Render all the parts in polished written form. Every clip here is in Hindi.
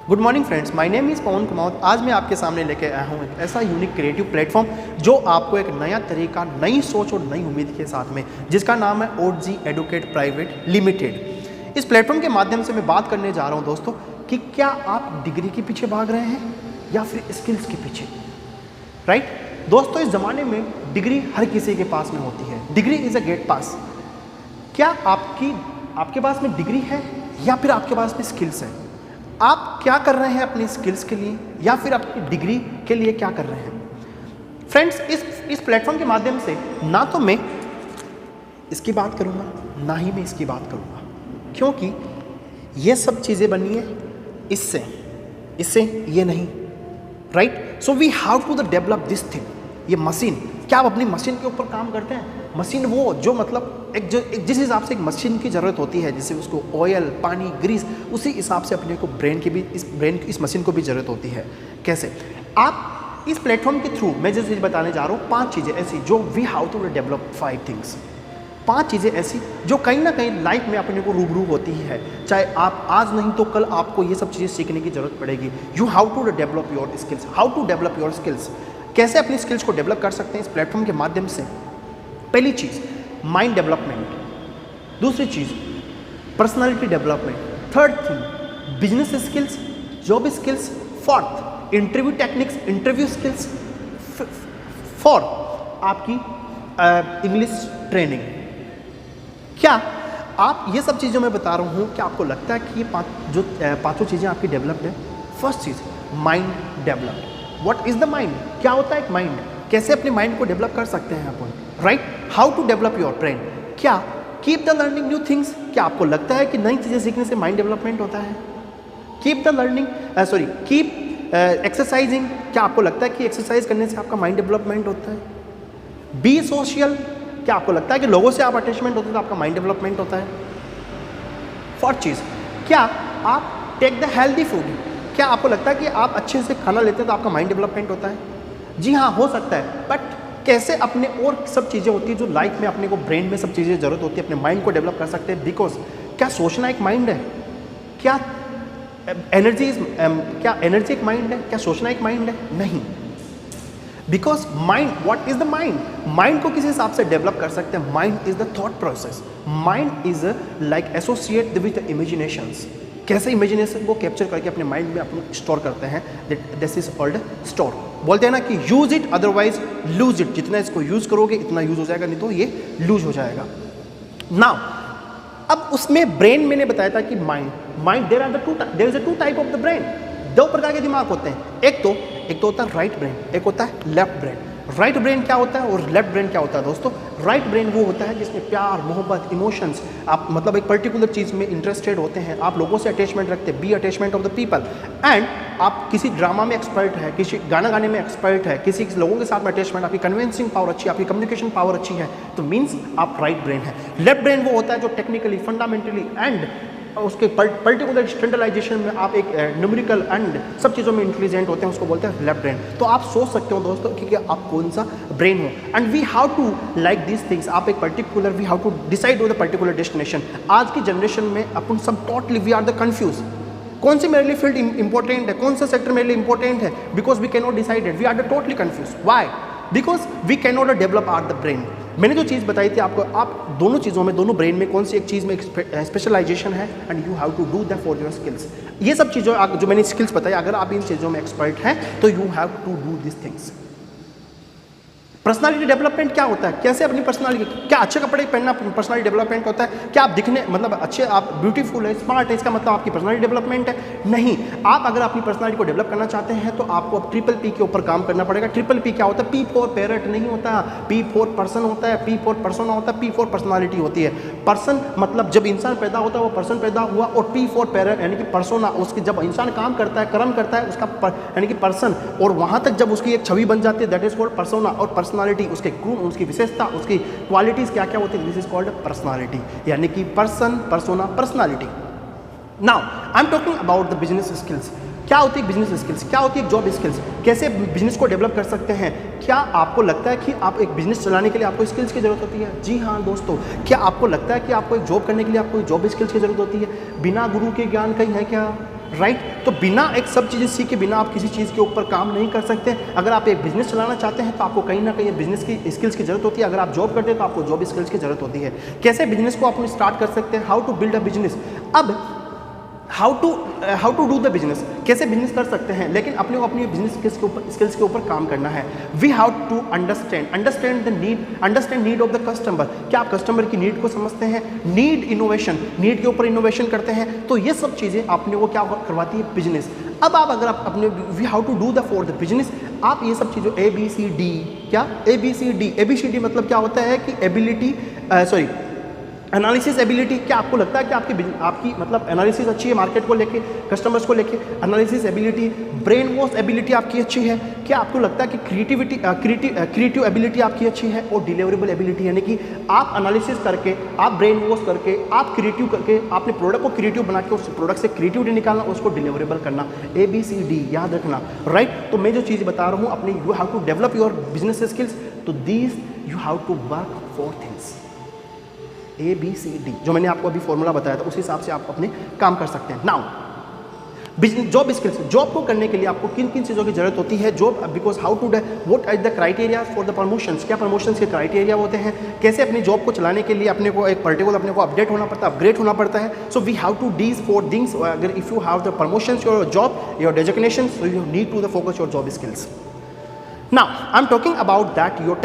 Good morning friends, my name is Pavan Kumar. आज मैं आपके सामने लेके आया हूँ एक ऐसा यूनिक क्रिएटिव प्लेटफॉर्म जो आपको एक नया तरीका, नई सोच और नई उम्मीद के साथ में, जिसका नाम है ओटजी एडुकेट प्राइवेट लिमिटेड। इस प्लेटफॉर्म के माध्यम से मैं बात करने जा रहा हूँ दोस्तों कि क्या आप डिग्री के पीछे भाग रहे हैं या फिर स्किल्स के पीछे। राइट दोस्तों, इस ज़माने में डिग्री हर किसी के पास में होती है। डिग्री इज़ अ गेट पास। क्या आपके पास में डिग्री है या फिर आपके पास में स्किल्स है? आप क्या कर रहे हैं अपनी स्किल्स के लिए या फिर अपनी डिग्री के लिए क्या कर रहे हैं? फ्रेंड्स, इस प्लेटफॉर्म के माध्यम से ना तो मैं इसकी बात करूंगा ना ही मैं इसकी बात करूंगा, क्योंकि ये सब चीज़ें बनी है इससे ये नहीं। Right, so we have to the develop this thing. ये मशीन, क्या आप अपनी मशीन के ऊपर काम करते हैं? मशीन वो जो मतलब जिस हिसाब से एक मशीन की ज़रूरत होती है, जैसे उसको ऑयल, पानी, ग्रीस, उसी हिसाब से अपने को इस मशीन को भी ज़रूरत होती है। कैसे? आप इस प्लेटफॉर्म के थ्रू मैं जैसे बताने जा रहा हूँ 5 चीज़ें ऐसी जो we have to develop 5 things. 5 चीज़ें ऐसी जो कहीं ना कहीं लाइफ में अपने को रूबरू होती है। चाहे आप आज नहीं तो कल आपको ये सब चीज़ें सीखने की ज़रूरत पड़ेगी। You have to develop your skills. How to develop your skills? कैसे अपनी स्किल्स को डेवलप कर सकते हैं इस प्लेटफॉर्म के माध्यम से? पहली चीज़ माइंड डेवलपमेंट, दूसरी चीज़ personality development, third thing business skills, job skills, fourth interview techniques, interview skills, fourth आपकी इंग्लिश ट्रेनिंग। क्या आप ये सब चीज़ें मैं बता रहा हूँ, क्या आपको लगता है कि ये पाँचों चीज़ें आपकी डेवलप्ड है? First cheese mind developed. What is the mind? क्या होता है एक माइंड? कैसे अपने माइंड को डेवलप कर सकते हैं अपन? Right, how to develop your brain? क्या keep the learning new things? क्या आपको लगता है कि नई चीज़ें सीखने से माइंड डेवलपमेंट होता है? Keep the learning keep exercising. क्या आपको लगता है कि एक्सरसाइज करने से आपका माइंड डेवलपमेंट होता है? Be social. क्या आपको लगता है कि लोगों से आप अटैचमेंट होते हैं तो आपका माइंड डेवलपमेंट होता है? फोर्थ चीज़, क्या आप टेक द हेल्दी फूड? क्या आपको लगता है कि आप अच्छे से खाना लेते हैं तो आपका माइंड डेवलपमेंट होता है? जी हाँ, हो सकता है, बट कैसे अपने और सब चीज़ें होती है जो लाइफ में अपने को ब्रेन में सब चीज़ें ज़रूरत होती है, अपने माइंड को डेवलप कर सकते हैं। बिकॉज क्या सोचना एक माइंड है? क्या एनर्जी एक माइंड है? क्या सोचना एक माइंड है? नहीं। Because mind, what is the mind? Mind को किस हिसाब से डेवलप कर सकते हैं? Mind is the thought process. Mind is like associate with the imaginations. कैसे इमेजिनेशन को कैप्चर करके अपने माइंड में अपन स्टोर करते हैं, दिस इज कॉल्ड स्टोर। बोलते हैं ना कि use it otherwise lose it. जितना इसको यूज करोगे इतना यूज हो जाएगा, नहीं तो ये लूज हो जाएगा। नाउ अब उसमें ब्रेन मैंने बताया था कि mind there is a two type of the brain. 2 प्रकार के दिमाग होते हैं। एक तो होता है राइट ब्रेन, एक होता है लेफ्ट ब्रेन। राइट ब्रेन क्या होता है और लेफ्ट ब्रेन क्या होता है दोस्तों? राइट ब्रेन वो होता है जिसमें प्यार, मोहब्बत, इमोशंस, आप मतलब एक पर्टिकुलर चीज़ में इंटरेस्टेड होते हैं, आप लोगों से अटैचमेंट रखते हैं, be attachment of the people, and आप किसी ड्रामा में एक्सपर्ट है, किसी गाना गाने में एक्सपर्ट है, किसी लोगों के साथ में अटैचमेंट, आपकी कन्विंसिंग पावर अच्छी है, आपकी कम्युनिकेशन पावर अच्छी है, तो मीन्स आप राइट ब्रेन है। लेफ्ट ब्रेन वो होता है जो टेक्निकली, फंडामेंटली एंड उसके पर्टिकुलर स्टैंडर्डाइजेशन में आप एक न्यूमेरिकल एंड सब चीज़ों में इंटेलिजेंट होते हैं, उसको बोलते हैं लेफ्ट ब्रेन। तो आप सोच सकते हो दोस्तों कि आप कौन सा ब्रेन हो, and we have to like this things. आप एक particular, we have to decide on the particular destination. आज की जनरेशन में अपन सब totally we are the confuse. कौन सी मेरे लिए फील्ड इंपॉर्टेंट है, कौन सा सेक्टर मेरे लिए इंपॉर्टेंट है? Because we can not decided, we are the totally confuse. Why? Because we can not develop our the brain. मैंने जो चीज़ बताई थी आपको, आप दोनों चीज़ों में, दोनों ब्रेन में कौन सी एक चीज़ में स्पेशलाइजेशन है, and you have to do that for your skills. ये सब चीज़ों जो मैंने स्किल्स बताई, अगर आप इन चीज़ों में एक्सपर्ट हैं तो you have to do this things. Personality development क्या होता है? कैसे अपनी पर्सनालिटी, क्या अच्छे कपड़े पहनना पर्सनालिटी डेवलपमेंट होता है? क्या आप दिखने मतलब अच्छे, आप ब्यूटीफुल है, स्मार्ट है, इसका मतलब आपकी पर्सनालिटी डेवलपमेंट है? नहीं। आप अगर अपनी पर्सनालिटी को डेवलप करना चाहते हैं तो आपको अब ट्रिपल P के ऊपर काम करना पड़ेगा। ट्रिपल P क्या होता है? P फॉर पैरट नहीं होता, P फॉर पर्सन होता है, P फॉर पर्सोना होता है, P फॉर पर्सनालिटी होती है। पर्सन मतलब जब इंसान पैदा होता है वो पर्सन पैदा हुआ, और P फॉर पैरट यानी कि पर्सोना, उसकी जब इंसान काम करता है, कर्म करता है, उसका यानी कि पर्सन, और वहाँ तक जब उसकी एक छवि बन जाती है, दैट इज कॉल्ड पर्सोना। और पर्सनालिटी, उसके गुण, उसकी विशेषता, उसकी क्वालिटीज क्या क्या होती है, दिस इज कॉल्ड पर्सनालिटी, यानी कि person, persona, personality. Now I am talking about the business skills. क्या होती है बिजनेस स्किल्स? क्या होती है जॉब स्किल्स? कैसे बिजनेस को डेवलप कर सकते हैं? क्या आपको लगता है कि आप एक बिजनेस चलाने के लिए आपको स्किल्स की जरूरत होती है? जी हाँ दोस्तों। क्या आपको लगता है कि आपको एक जॉब करने के लिए आपको जॉब स्किल्स की जरूरत होती है? बिना गुरु के ज्ञान कहीं है क्या? राइट। तो बिना एक सब चीज़ें सीखे बिना आप किसी चीज़ के ऊपर काम नहीं कर सकते। अगर आप एक बिजनेस चलाना चाहते हैं तो आपको कहीं ना कहीं बिजनेस की स्किल्स की जरूरत होती है। अगर आप जॉब करते हैं तो आपको जॉब स्किल्स की जरूरत होती है। कैसे बिजनेस को आप स्टार्ट कर सकते हैं, how to build a business. अब how to do the business, कैसे बिजनेस कर सकते हैं, लेकिन अपने को अपनी बिजनेस स्किल्स के ऊपर काम करना है। We have to understand need of the customer. क्या आप कस्टमर की नीड को समझते हैं? नीड इनोवेशन, नीड के ऊपर इनोवेशन करते हैं। तो ये सब चीज़ें अपने को क्या करवाती है? बिजनेस। अब आप अगर आप अपने we have to do the for the business, आप ये सब चीज़ों ABCD, क्या ABCD मतलब क्या होता है कि एबिलिटी, एनालिसिस एबिलिटी। क्या आपको लगता है कि आपकी मतलब एनालिसिस अच्छी है मार्केट को लेके, कस्टमर्स को लेके? Analysis ability. Brain wash ability आपकी अच्छी है। क्या आपको लगता है कि क्रिएटिव एबिलिटी आपकी अच्छी है? और डिलीवरेबल एबिलिटी, यानी कि आप एनालिसिस करके, आप ब्रेन वॉश करके, आप क्रिएटिव करके अपने प्रोडक्ट को क्रिएटिव बना के उस प्रोडक्ट से क्रिएटिविटी निकालना, उसको डिलीवरेबल करना। ABCD याद रखना, राइट। तो मैं जो चीज़ बता रहा हूँ अपने, you have to develop your business skills, तो these you have to work for things. ABCD जो मैंने आपको अभी फॉर्मूला बताया था, उस हिसाब से आप अपने काम कर सकते हैं। Now business job skills, job को करने के लिए आपको किन किन चीज़ों की जरूरत होती है? Job, because how to what are the criteria for the promotions, क्या प्रमोशंस के क्राइटेरिया होते हैं? कैसे अपनी जॉब को चलाने के लिए अपने को एक पर्टिकुलर अपने को अपडेट होना पड़ता है, अपग्रेड होना पड़ता है। So we have to these for things. अगर if you have the promotions your job, your designation, so you need to the focus your job skills. Now I am talking about that your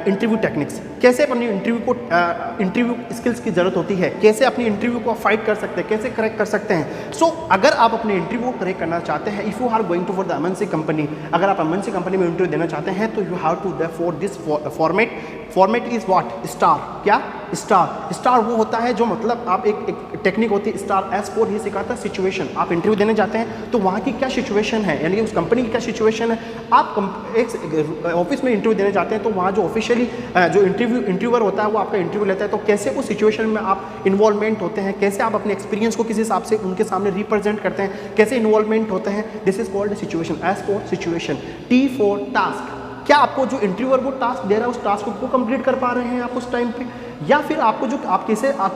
interview techniques. कैसे अपनी इंटरव्यू स्किल्स की जरूरत होती है, कैसे अपनी इंटरव्यू को फाइट कर सकते हैं, कैसे करेक्ट कर सकते हैं। सो अगर आप अपने इंटरव्यू को करेक्ट करना चाहते हैं, if you are going to for the MNC company, अगर आप MNC कंपनी में इंटरव्यू देना चाहते हैं, तो you have to the for this format is what? Star. क्या? स्टार वो होता है जो मतलब आप एक टेक्निक होती है स्टार। S4 ही सिखाता है सिचुएशन। आप इंटरव्यू देने जाते हैं तो वहाँ की क्या सिचुएशन है, यानी कि उस कंपनी की क्या सिचुएशन है। आप एक ऑफिस में इंटरव्यू देने जाते हैं तो वहाँ जो ऑफिशियली जो इंटरव्यूअर होता है वो आपका इंटरव्यू लेता है, तो कैसे उस सिचुएशन में आप इन्वॉल्वमेंट होते हैं, कैसे आप अपने एक्सपीरियंस को किस हिसाब से उनके सामने रिप्रेजेंट करते हैं, कैसे इन्वॉल्वमेंट होते हैं। This is called situation. S4 situation. T for task. क्या आपको जो इंटरव्यूअर वो टास्क दे रहा है उस टास्क को कंप्लीट कर पा रहे हैं आप उस टाइम पे, या फिर आपको जो आप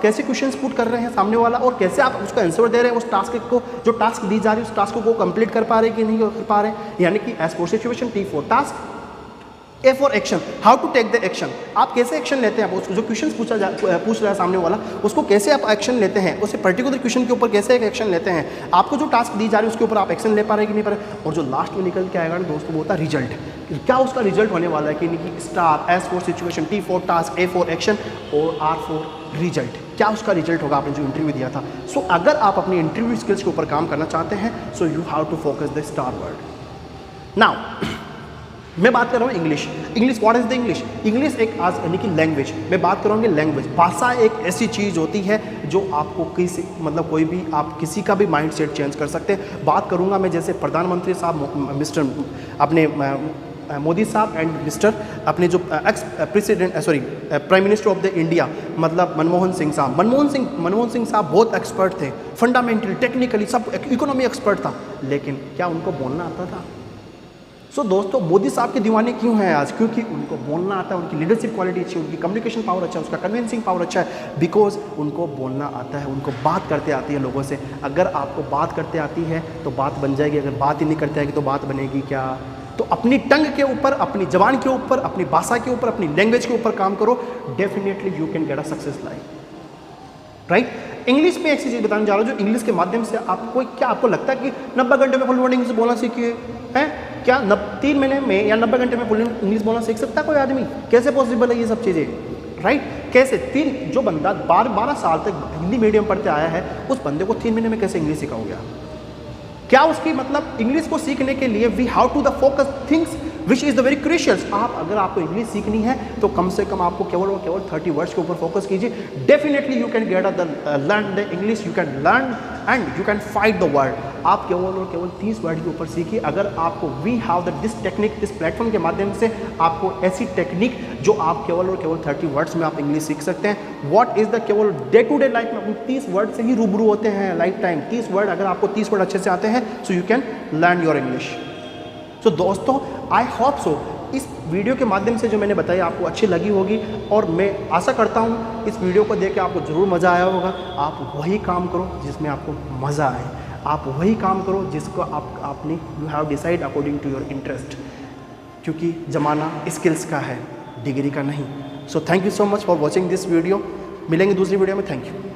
कैसे क्वेश्चंस पुट कर रहे हैं सामने वाला, और कैसे आप उसका आंसर दे रहे हैं उस टास्क को, जो टास्क दी जा रही है उस टास्क को कंप्लीट कर पा रहे हैं कि नहीं कर पा रहे हैं। यानी कि S4 situation, T for task, A for action, how to take the action. आप कैसे एक्शन लेते हैं, उसको जो क्वेश्चन पूछ रहा है सामने वाला, उसको कैसे आप एक्शन लेते हैं, उसे पर्टिकुलर क्वेश्चन के ऊपर कैसे एक एक्शन लेते हैं, आपको जो टास्क दी जा रही है उसके ऊपर आप एक्शन ले पा रहे हैं कि नहीं पा रहे। और जो लास्ट में निकल के आएगा ना दोस्तों, वो होता है रिजल्ट। क्या उसका रिजल्ट होने वाला है कि star, S4 situation, T for task, A for action और R for रिजल्ट। क्या उसका रिजल्ट होगा आपने जो इंटरव्यू दिया था। सो अगर आप अपनी इंटरव्यू स्किल्स के ऊपर काम करना चाहते हैं, so you have to focus the star word. Now मैं बात कर रहा हूँ English. What is the English? English एक आज यानी कि लैंग्वेज। मैं बात करूँगी लैंग्वेज। भाषा एक ऐसी चीज़ होती है जो आपको किसी मतलब कोई भी आप किसी का भी माइंड सेट चेंज कर सकते हैं। बात करूँगा मैं जैसे प्रधानमंत्री साहब मिस्टर अपने मोदी साहब एंड मिस्टर अपने जो ex president prime minister of the India मतलब मनमोहन सिंह साहब। मनमोहन सिंह साहब बहुत एक्सपर्ट थे, फंडामेंटली, टेक्निकली, सब इकोनॉमी एक्सपर्ट था, लेकिन क्या उनको बोलना आता था? सो दोस्तों मोदी साहब के दीवाने क्यों हैं आज? क्योंकि उनको बोलना आता है, उनकी लीडरशिप क्वालिटी अच्छी है, उनकी कम्युनिकेशन पावर अच्छा है, उसका कन्विंसिंग पावर अच्छा है, बिकॉज उनको बोलना आता है, उनको बात करते आती है लोगों से। अगर आपको बात करते आती है तो बात बन जाएगी, अगर बात ही नहीं करते आएगी तो बात बनेगी क्या? तो अपनी टंग के ऊपर, अपनी जबान के ऊपर, अपनी भाषा के ऊपर, अपनी लैंग्वेज के ऊपर काम करो, definitely you can get a success life, right. English में एक चीज़ बताने जा रहा हूँ जो इंग्लिश के माध्यम से आपको, क्या आपको लगता है कि 90 घंटे में फुल वर्ड इंग्लिश बोलना सीखिए हैं? क्या 3 महीने में या 90 घंटे में फुल इंग्लिश बोलना सीख सकता है कोई आदमी? कैसे पॉसिबल है ये सब चीज़ें, राइट? कैसे जो बंदा 12 साल तक हिंदी मीडियम पढ़ते आया है, उस बंदे को 3 महीने में कैसे इंग्लिश सिखाओगे आप? क्या उसकी मतलब इंग्लिश को सीखने के लिए we have to the focus things which is the very crucial. आप अगर आपको इंग्लिश सीखनी है तो कम से कम आपको केवल और केवल 30 वर्ड्स के ऊपर फोकस कीजिए। Definitely you can get learn the English, you can learn and you can fight the word. आप केवल और केवल 30 वर्ड के ऊपर सीखिए। अगर आपको we have the this technique, इस प्लेटफॉर्म के माध्यम से आपको ऐसी टेक्निक जो आप केवल और केवल 30 वर्ड्स में आप इंग्लिश सीख सकते हैं। व्हाट इज़ द केवल डे टू डे लाइफ में अपन 30 वर्ड से ही रूबरू होते हैं लाइफ टाइम। 30 वर्ड, अगर आपको 30 वर्ड अच्छे से आते हैं so you can learn your English. So दोस्तों आई होप सो इस वीडियो के माध्यम से जो मैंने बताया आपको अच्छी लगी होगी, और मैं आशा करता हूँ इस वीडियो को देख के आपको ज़रूर मज़ा आया होगा। आप वही काम करो जिसमें आपको मज़ा आए। आप वही काम करो जिसको आपने you have decide according to your interest, क्योंकि ज़माना स्किल्स का है, डिग्री का नहीं। So thank you so much for watching this video. मिलेंगे दूसरी वीडियो में। Thank you.